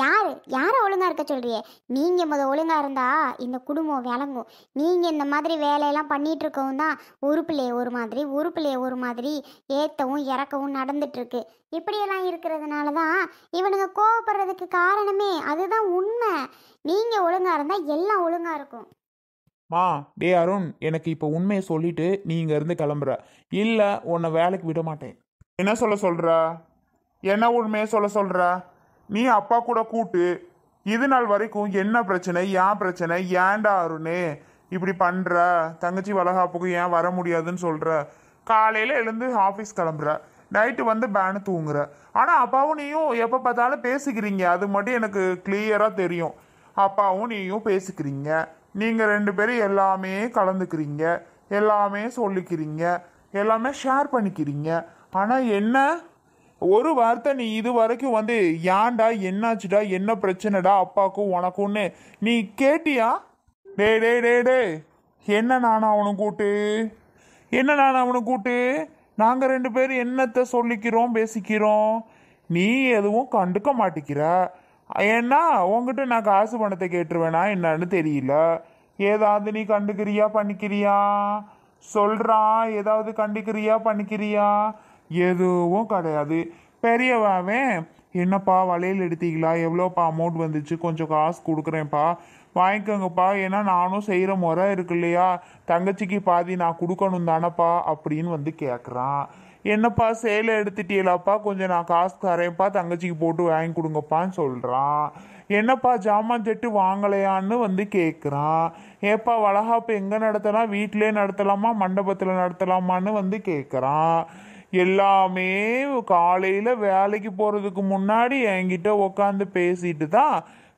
யாரை ஒழுங்கா இருக்க சொல்றியே? நீங்க ஒழுங்கா இருந்தா இந்த குடும்பம் விளங்கும். நீங்க இந்த மாதிரி வேலையெல்லாம் பண்ணிட்டு இருக்கவும் தான் ஒரு பிள்ளைய ஒரு மாதிரி ஏத்தவும் இறக்கவும் நடந்துட்டு இருக்கு. இப்படியெல்லாம் இருக்கிறதுனால தான் இவனுங்க கோவப்படுறதுக்கு காரணமே அதுதான் உண்மை. நீங்க ஒழுங்கா இருந்தா எல்லாம் ஒழுங்கா இருக்கும். மா, டே அருண், எனக்கு இப்போ உண்மையை சொல்லிட்டு நீ இங்க இருந்து கிளம்புற. இல்ல உன்னை வேலைக்கு விட மாட்டேன். என்ன சொல்ற? என்ன உண்மையை சொல்ற? நீ அப்பா கூட கூட்டு. இது நாள் வரைக்கும் என்ன பிரச்சனை, ஏன் பிரச்சனை, ஏன்டா அருணே இப்படி பண்ற? தங்கச்சி வளகாப்புக்கு ஏன் வர முடியாதுன்னு சொல்ற? காலையில எழுந்து ஆஃபீஸ் கிளம்புற, நைட்டு வந்து பேனு தூங்குற. ஆனா அப்பாவும் நீயும் எப்ப பார்த்தாலும் பேசிக்கிறீங்க. அது மட்டும் எனக்கு கிளியரா தெரியும். அப்பாவும் நீயும் பேசிக்கிறீங்க. நீங்க ரெண்டு பேரும் எல்லாமே கலந்துக்கிறீங்க, எல்லாமே சொல்லிக்கிறீங்க, எல்லாமே ஷேர் பண்ணிக்கிறீங்க. ஆனா என்ன ஒரு வார்த்தை நீ இது வரைக்கும் வந்து ஏன்டா, என்னாச்சுடா, என்ன பிரச்சனைடா அப்பாக்கும் உனக்கும்னு நீ கேட்டியா? டே டே டே டே என்ன நானும் அவனும் கூட்டு நாங்க ரெண்டு பேரும் என்னத்தை சொல்லிக்கிறோம் பேசிக்கிறோம். நீ எதுவும் கண்டுக்க மாட்டிக்கிற. ஏன்னா உங்ககிட்ட நான் காசு பணத்தை கேட்டுருவேனா என்னன்னு தெரியல. ஏதாவது நீ கண்டுக்கிறியா பண்ணிக்கிறியா? சொல்றான், ஏதாவது கண்டுக்கிறியா பண்ணிக்கிறியா? எதுவும் கிடையாது. பெரியவாவே, என்னப்பா வளையல் எடுத்தீங்களா, எவ்வளோப்பா அமௌண்ட் வந்துச்சு, கொஞ்சம் காசு கொடுக்குறேன்ப்பா, வாங்கிக்கோங்கப்பா, ஏன்னா நானும் செய்கிற முறை இருக்கு இல்லையா, தங்கச்சிக்கு பாதி நான் கொடுக்கணும் தானப்பா அப்படின்னு வந்து கேட்குறான். என்னப்பா சேலை எடுத்துட்டீங்களாப்பா, கொஞ்சம் நான் காசு தரேன்ப்பா, தங்கச்சிக்கு போட்டு வாங்கி கொடுங்கப்பான்னு சொல்கிறான். என்னப்பா ஜாமான் செட்டு வாங்கலையான்னு வந்து கேட்குறான். ஏப்பா வளகாப்பு எங்கே நடத்தலாம், வீட்டிலே நடத்தலாமா மண்டபத்தில் நடத்தலாமான்னு வந்து கேட்குறான். எல்லாமே காலையில் வேலைக்கு போகிறதுக்கு முன்னாடி என்கிட்ட உக்காந்து பேசிட்டு தான்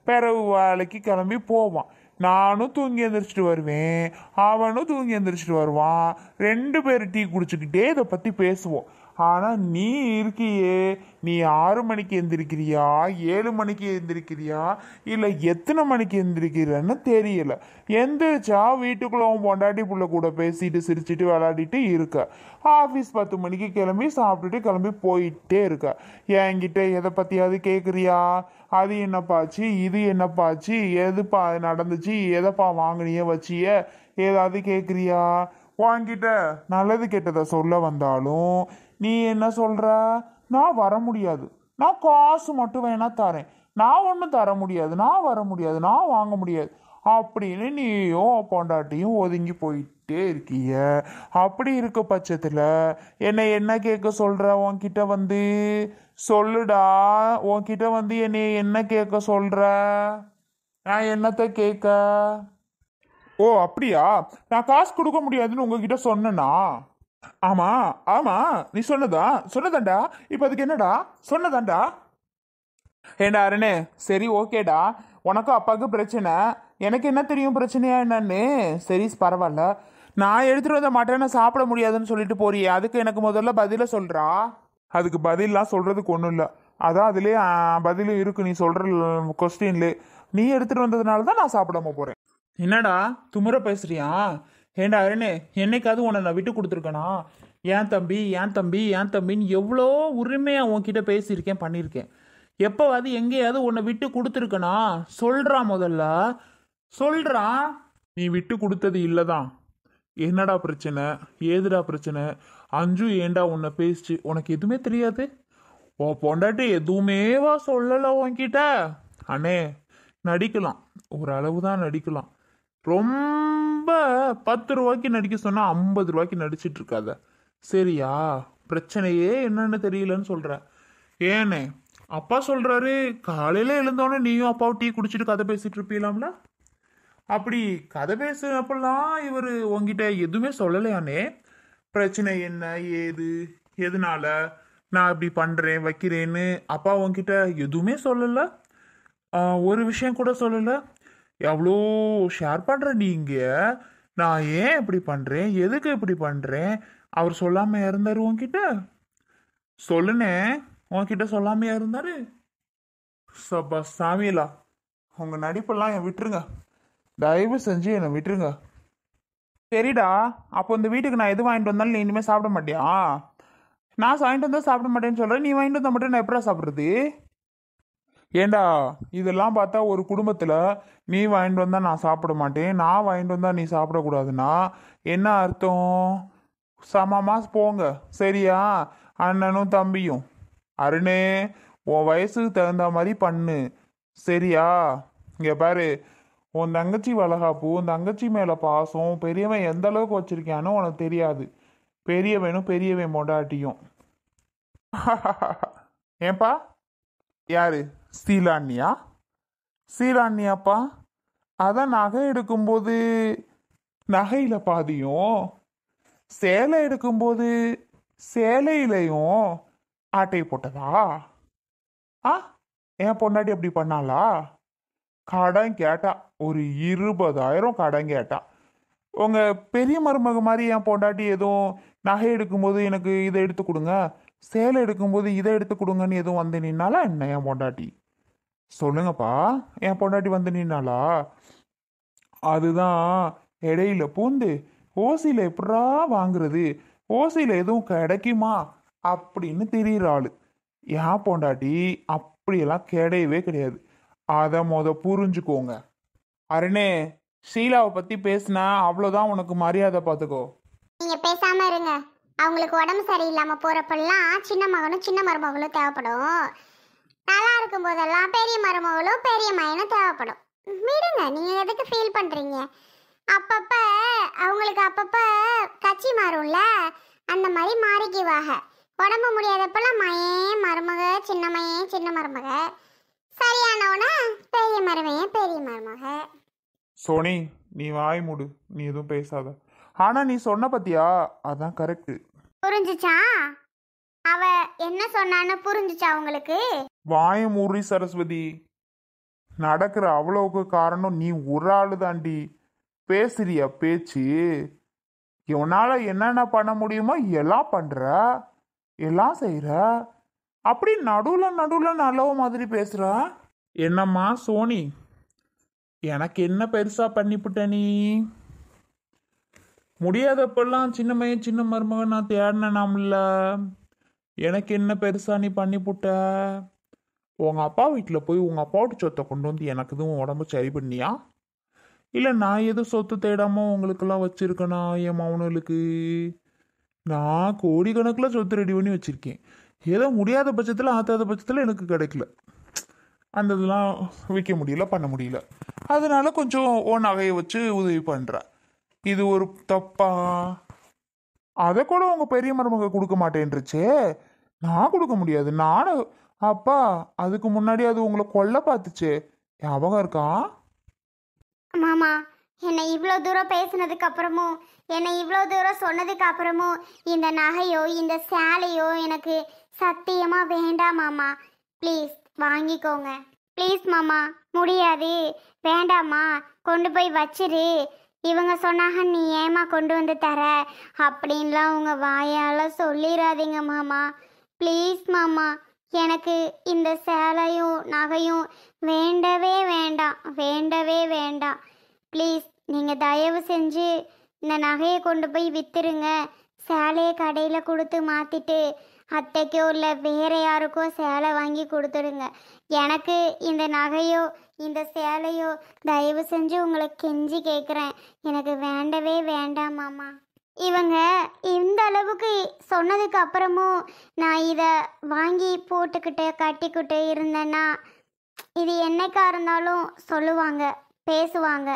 பிறகு வேலைக்கு கிளம்பி போவான். நானும் தூங்கி எந்திரிச்சிட்டு வருவேன், அவனும் தூங்கி எந்திரிச்சிட்டு வருவான். ரெண்டு பேரும் டீ குடிச்சுக்கிட்டே இதை பற்றி பேசுவோம். ஆனால் நீ இருக்கியே, நீ 6 மணிக்கு எந்திரிக்கிறியா, 7 மணிக்கு எந்திரிக்கிறியா, இல்லை எத்தனை மணிக்கு எந்திரிக்கிறன்னு தெரியல. எந்திரிச்சா வீட்டுக்குள்ள உன் பொண்டாட்டி புள்ள கூட பேசிட்டு சிரிச்சிட்டு விளையாடிட்டு இருக்க. ஆஃபீஸ் 10 மணிக்கு கிளம்பி சாப்பிட்டுட்டு கிளம்பி போயிட்டே இருக்க. என்கிட்ட எதை பற்றியாவது கேட்குறியா? அது என்னப்பாச்சு, இது என்னப்பாச்சு, எதுப்பா நடந்துச்சு, எதைப்பா வாங்கினிய வச்சிய, ஏதாவது கேட்குறியா? வாங்கிட்ட நல்லது கெட்டதை சொல்ல வந்தாலும் நீ என்ன சொல்ற? நான் வர முடியாது, நான் காசு மட்டும் வேணா தரேன், நான் ஒன்றும் தர முடியாது, நான் வர முடியாது, நான் வாங்க முடியாது அப்படின்னு நீயும் பொண்டாட்டியும் ஒதுங்கி போயிட்டே இருக்கிய. அப்படி இருக்க பட்சத்தில் என்னை என்ன கேட்க சொல்ற? உன்கிட்ட வந்து சொல்லுடா, உன்கிட்ட வந்து என்னை என்ன கேட்க சொல்ற? நான் என்னத்தை கேட்க? ஓ அப்படியா? நான் காசு கொடுக்க முடியாதுன்னு உங்ககிட்ட சொன்னேனா? ஆமா ஆமா, நீ சொன்னதாண்டா. இப்ப அதுக்கு என்னடா? சொன்னதாண்டா. ஏண்டா அருணே, சரி ஓகேடா, உனக்கும் அப்பாவுக்கு பிரச்சனை, எனக்கு என்ன தெரியும் பிரச்சனையா என்னன்னு. சரி பரவாயில்ல, நான் எடுத்துட்டு வந்த மாட்டேன்னு சாப்பிட முடியாதுன்னு சொல்லிட்டு போறியே, அதுக்கு எனக்கு முதல்ல பதில சொல்றா. அதுக்கு பதிலாம் சொல்றதுக்கு ஒன்றும் இல்லை, அதான் அதுலேயே பதில் இருக்கு நீ சொல்ற கொஸ்டின்ல. நீ எடுத்துட்டு வந்ததுனால தான் நான் சாப்பிடாம போறேன். என்னடா துமுற பேசுறியா? ஏண்டா அருணே, என்னைக்காவது உன்னை நான் விட்டு கொடுத்துருக்கேனா? ஏன் தம்பி ஏன் தம்பி ஏன் தம்பின்னு எவ்வளோ உரிமையாக உன்கிட்ட பேசியிருக்கேன் பண்ணியிருக்கேன். எப்போவாது எங்கேயாவது உன்னை விட்டு கொடுத்துருக்கனா? சொல்கிறான், முதல்ல சொல்கிறான். நீ விட்டு கொடுத்தது இல்லைதான். என்னடா பிரச்சனை, ஏதுடா பிரச்சனை? அஞ்சு ஏண்டா உன்னை பேசிச்சு, உனக்கு எதுவுமே தெரியாது? ஓ பொண்டாட்டி எதுவுமேவா சொல்லலை உன்கிட்ட? அண்ணே, நடிக்கலாம், ஒரு அளவு தான் நடிக்கலாம். ரொம்ப 10 ரூபாய்க்கு நடிக்க சொன்னா 50 ரூபாய்க்கு நடிச்சிட்டு இருக்காத, சரியா? பிரச்சனையே என்னன்னு தெரியலன்னு சொல்ற. ஏனே அப்பா சொல்றாரு, காலையில எழுந்தோடனே நீயும் அப்பாவும் டீ குடிச்சிட்டு கதை பேசிட்டு இருப்பீங்களாம்ல? அப்படி கதை பேசுறப்பெல்லாம் இவர் உங்ககிட்ட எதுவுமே சொல்லலையானே? பிரச்சனை என்ன, ஏது, எதனால நான் இப்படி பண்றேன் வைக்கிறேன்னு அப்பா உங்ககிட்ட எதுவுமே சொல்லல? ஒரு விஷயம் கூட சொல்லல? எவ்வளோ ஷேர் பண்ற நீங்க, நான் ஏன் இப்படி பண்றேன், எதுக்கு இப்படி பண்றேன், அவர் சொல்லாம இருந்தாரு உன்கிட்ட? சொல்லுனே, உன்கிட்ட சொல்லாமையா இருந்தாரு? சப்பா சாமியலா, உங்க நடிப்பெல்லாம் என் விட்டுருங்க, தயவு செஞ்சு என்னை விட்டுருங்க. சரிடா, அப்போ இந்த வீட்டுக்கு நான் எது வாங்கிட்டு வந்தாலும் நீ இனிமேல் சாப்பிட மாட்டியா? நான் வாங்கிட்டு வந்தா சாப்பிட மாட்டேன்னு சொல்கிறேன், நீ வாங்கிட்டு வந்தா மட்டும் நான் எப்படா சாப்பிட்றது? ஏண்டா இதெல்லாம் பார்த்தா ஒரு குடும்பத்தில் நீ வாங்கிட்டு வந்தா நான் சாப்பிட மாட்டேன், நான் வாங்கிட்டு வந்தா நீ சாப்பிடக்கூடாதுன்னா என்ன அர்த்தம்? சமமா போங்க, சரியா? அண்ணனும் தம்பியும். அருணே, உன் வயசுக்கு தகுந்த மாதிரி பண்ணு, சரியா? இங்க பாரு, உன் தங்கச்சி வளகாப்பு, உன் தங்கச்சி மேல பாசம் பெரியவன் எந்த அளவுக்கு வச்சிருக்கான்னு உனக்கு தெரியாது. பெரியவனும் பெரியவன் பொண்டாட்டியும். ஏன்பா? யாரு? சீலாண்ணியா? சீலாண்ணியாப்பா? அதான் நகை எடுக்கும்போது நகையில பாதியும், சேலை எடுக்கும்போது சேலையிலையும் ஆட்டை போட்டதா? ஆ, என் பொண்டாட்டி அப்படி பண்ணாளா? கடன் கேட்டா, ஒரு 20,000 கடன் கேட்டா. உங்க பெரிய மருமக மாதிரி என் பொண்டாட்டி எதுவும் நகை எடுக்கும்போது எனக்கு இதை எடுத்து கொடுங்க, சேலை எடுக்கும்போது இதை எடுத்து கொடுங்கன்னு எதுவும் வந்து நின்னாலா என்ன என் பொண்டாட்டி? சொல்லுங்கப்பா, என் பொண்டாட்டி வந்து நின்னாளா? அதுதான் இடையில பூந்து ஓசியில எப்படா வாங்குறது, ஓசியில எதுவும் கிடைக்குமா அப்படின்னு தெரியுற ஆளு. என் பொண்டாட்டி அப்படியெல்லாம் கிடையவே கிடையாது. அதை புரிஞ்சுக்கோங்க. அருணே, ஷீலாவை பத்தி பேசினா அவ்வளோதான் உனக்கு மரியாதை, பார்த்துக்கோ. நீங்க பேசாம இருங்க. அவங்களுக்கு உடம்பு சரியில்லாம போறப்பெல்லாம் சின்ன மகனும் சின்ன மருமகளும் தேவைப்படும். நல்லா இருக்கும் போதெல்லாம் பெரிய மருமகளும் பெரிய மகனும் தேவைப்படும். விடுங்க, நீங்க எதுக்கு ஃபீல் பண்றீங்க? அப்பப்ப அவங்களுக்கு அப்பப்ப கட்சி மாறும்ல, அந்த மாதிரி மாறிக்குவாக. உடம்பு முடியாதப்பெல்லாம் மயன் மருமக, சின்ன மயன் சின்ன மருமக, சரியானவன பெரிய மருமையன் பெரிய மருமக. சோனி, நீ வாய் மூடு, நீ எதுவும் பேசாத. ஆனா நீ சொன்ன பத்தியா, அதான் கரெக்ட். புரிஞ்சுச்சா? அவ என்ன சொன்னான்னு புரிஞ்சுச்சா உங்களுக்கு? வாய மூடி சரஸ்வதி. நடக்கிற அவ்வளவுக்கு காரணம் நீ ஒரு ஆளு தாண்டி. பேசுறியா பேச்சு? இவனால என்னென்ன பண்ண முடியுமோ எல்லாம் பண்ற, எல்லாம் செய்யற, அப்படி நடுவுல நடுவுல நல்லவ மாதிரி பேசுற. என்னம்மா சோனி, எனக்கு என்ன பெருசா பண்ணிவிட்ட நீ? முடியாதப்பெல்லாம் சின்ன மையன் சின்ன மருமகன் நான் தேடினாம்ல, எனக்கு என்ன பெருசா நீ பண்ணிவிட்ட? உங்க அப்பா வீட்டில் போய் உங்க அப்பாவோட சொத்தை கொண்டு வந்து எனக்கு எதுவும் உடம்பு சரி பண்ணியா? இல்லை நான் எதுவும் சொத்து தேடாம உங்களுக்கெல்லாம் வச்சிருக்கேனா? என் மௌனலுக்கு நான் கோடிக்கணக்கில் சொத்து ரெடி பண்ணி வச்சிருக்கேன். ஏதோ முடியாத பட்சத்தில் ஆத்தாத பட்சத்தில் எனக்கு கிடைக்கல, அந்த இதெல்லாம் விற்க முடியல, பண்ண முடியல. அதனால கொஞ்சம் ஓ நகையை வச்சு உதவி பண்ற. இது ஒரு தப்பா? அதை கூட உங்க பெரிய மருமக கொடுக்க மாட்டேன்ருச்சே, நான் கொடுக்க முடியாது. நானும் அப்பா அதுக்கு முன்னாடி அது உங்களை கொல்ல பார்த்துச்சே, ஞாபகம் இருக்கா? மாமா, என்னை இவ்வளோ தூரம் பேசினதுக்கு அப்புறமும், என்னை இவ்வளோ தூரம் சொன்னதுக்கு அப்புறமும் இந்த நகையோ இந்த சேலையோ எனக்கு சத்தியமா வேண்டாம் மாமா. ப்ளீஸ் வாங்கிக்கோங்க. ப்ளீஸ் மாமா, முடியாது, வேண்டாமா, கொண்டு போய் வச்சிரு. இவங்க சொன்னாங்க நீ ஏமா கொண்டு வந்து தர அப்படின்லாம் உங்க வாயால சொல்லிடாதீங்க மாமா. ப்ளீஸ் மாமா, எனக்கு இந்த சேலையும் நகையும் வேண்டவே வேண்டாம், வேண்டவே வேண்டாம். ப்ளீஸ் நீங்கள் தயவு செஞ்சு இந்த நகையை கொண்டு போய் விற்றுருங்க. சேலையை கடையில் கொடுத்து மாற்றிட்டு அத்தைக்கோ இல்லை வேற யாருக்கோ சேலை வாங்கி கொடுத்துடுங்க. எனக்கு இந்த நகையோ இந்த சேலையோ தயவு செஞ்சு உங்களை கெஞ்சி கேட்குறேன், எனக்கு வேண்டவே வேண்டாம் மாமா. இவங்க இந்த அளவுக்கு சொன்னதுக்கு அப்புறமும் நான் இதை வாங்கி போட்டுக்கிட்டு கட்டிக்கிட்டு இருந்தேன்னா இது என்னைக்கா இருந்தாலும் சொல்லுவாங்க, பேசுவாங்க.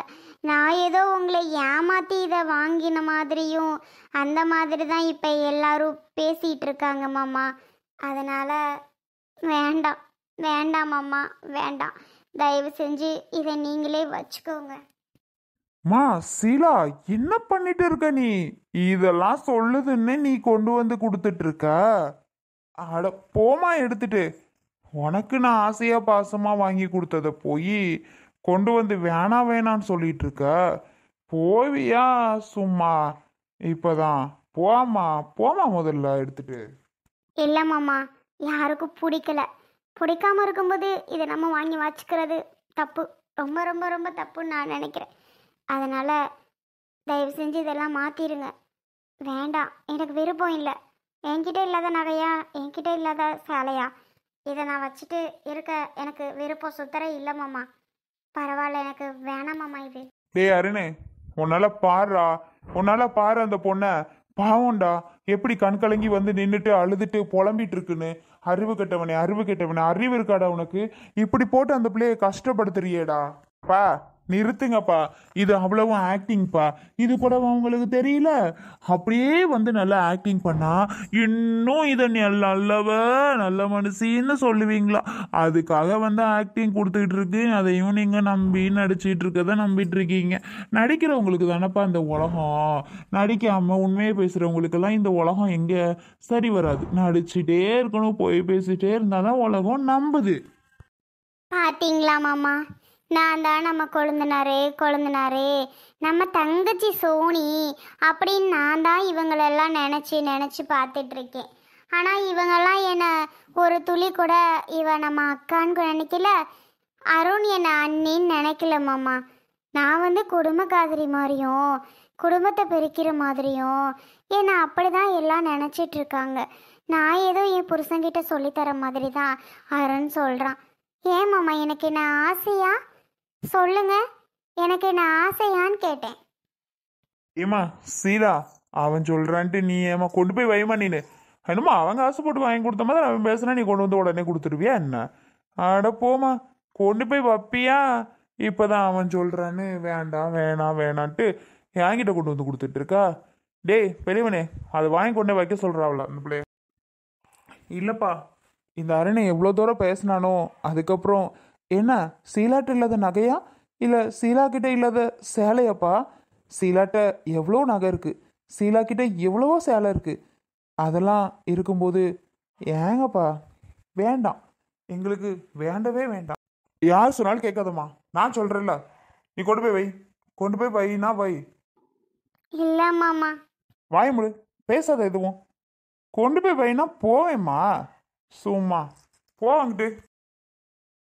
நான் ஏதோ உங்களை ஏமாற்றி இதை வாங்கின மாதிரியும் அந்த மாதிரி தான் இப்போ எல்லாரும் பேசிகிட்டு இருக்காங்க மாமா. அதனால் வேண்டாம், வேண்டாம் மாமா, வேண்டாம். தயவு செஞ்சு இதை நீங்களே வச்சுக்கோங்க. மா சீலா, என்ன பண்ணிட்டு இருக்க நீ? இதெல்லாம் சொல்லுதுன்னு நீ கொண்டு வந்து கொடுத்துட்டு இருக்க? அட போமா எடுத்துட்டு. உனக்கு நான் ஆசையா பாசமா வாங்கி கொடுத்தத போய் கொண்டு வந்து வேணாம் வேணான்னு சொல்லிட்டு இருக்க. போவியா சும்மா? இப்பதான் போமா, போமா முதல்ல எடுத்துட்டு. இல்லை மாமா, யாருக்கும் பிடிக்கல. பிடிக்காம இருக்கும்போது இதை நம்ம வாங்கி வச்சுக்கிறது தப்பு, ரொம்ப ரொம்ப ரொம்ப தப்புன்னு நான் நினைக்கிறேன். அதனால் தயவு செஞ்சு இதெல்லாம் மாற்றிடுங்க. வேண்டாம், எனக்கு விருப்பம் இல்லை. என்கிட்ட இல்லாத நகையா, என்கிட்ட இல்லாத சேலையா, இதை நான் வச்சுட்டு இருக்க எனக்கு விருப்பம் சுத்தர இல்லை மாமா. பரவாயில்ல, எனக்கு வேணாம் மாமா இது. டேய் அருணே, உன்னால பாரு அந்த பொண்ணை. பாவம்டா, எப்படி கண் கலங்கி வந்து நின்றுட்டு அழுதுட்டு புலம்பிட்டு இருக்குன்னு. அறிவு கெட்டவனே, அறிவு இருக்காடா உனக்கு? இப்படி போட்டு அந்த பிள்ளைய கஷ்டப்படுத்துறியேடா. பா நிறுத்துங்கப்பா, இது அவ்வளவும் ஆக்டிங்ப்பா. இது கூட உங்களுக்கு தெரியல? அப்படியே வந்து நல்லா ஆக்டிங் பண்ணா இன்னும் இதை நல்ல மனுஷின்னு சொல்லுவீங்களா? அதுக்காக வந்து ஆக்டிங் கொடுத்துக்கிட்டு இருக்கு. அதையும் நீங்க நம்பி நடிச்சிட்டு இருக்கத நம்பிட்டு இருக்கீங்க. நடிக்கிறவங்களுக்கு தானப்பா இந்த உலகம். நடிக்காம உண்மையை பேசுறவங்களுக்கெல்லாம் இந்த உலகம் எங்க சரி வராது. நடிச்சுட்டே இருக்கணும், போய் பேசிட்டே இருந்தாதான் உலகம் நம்புது. பார்த்தீங்களா மாமா, நான் தான் நம்ம கொழுந்தனாரே நம்ம தங்கச்சி சோனி அப்படின்னு நான் தான் இவங்களெல்லாம் நினச்சி பார்த்துட்டு இருக்கேன். ஆனால் இவங்கெல்லாம் என்னை ஒரு துளி கூட நம்ம அக்கான்னு நினைக்கல. அருண் என்னை அண்ணின்னு நினைக்கல மாமா. நான் வந்து குடும்பக்காதிரி மாதிரியும் குடும்பத்தை பிரிக்கிற மாதிரியும் என்னை அப்படி தான் எல்லாம் நினச்சிட்டு இருக்காங்க. நான் ஏதோ என் புருஷன்கிட்ட சொல்லித்தர மாதிரி தான் அருண் சொல்கிறான். ஏன் மாமா, எனக்கு என்ன ஆசையா? சொல்லுங்க, எனக்கு என்ன ஆசையான்னு கேட்டேன். ஏமா சீதா, அவன் சொல்றான்ட்டு நீ ஏமா கொண்டு போய் வைமா நீனு. என்னமா அவங்க ஆசைப்பட்டு வாங்கி கொடுத்த மாதிரி அவன் பேசுனா நீ கொண்டு வந்து உடனே கொடுத்துருவியா என்ன? அட போமா, கொண்டு போய் வைப்பியா? இப்பதான் அவன் சொல்றான்னு வேணான்ட்டு என்கிட்ட கொண்டு வந்து கொடுத்துட்டு இருக்கா. டேய் பெரியவனே, அதை வாங்கி கொண்டு வைக்க சொல்றாவல அந்த பிள்ளைய. இல்லப்பா, இந்த அருணை எவ்வளோ தூரம் பேசினானோ அதுக்கப்புறம் என்ன சீலாட்ட இல்லாத நகையா இல்லை சீலா கிட்ட இல்லாத சேலையாப்பா? சீலாட்ட எவ்வளோ நகை இருக்கு, சீலா கிட்ட எவ்வளவோ சேலை இருக்கு. அதெல்லாம் இருக்கும்போது ஏங்கப்பா வேண்டாம், எங்களுக்கு வேண்டவே வேண்டாம். யார் சொன்னாலும் கேட்காதம்மா, நான் சொல்றேன்ல. நீ கொண்டு போய் வைனா வை. இல்லை மாமா. வாய் முடு, பேசாத எதுவும். கொண்டு போய் வைனா போவேம்மா. சும்மா போ அங்கிட்டு.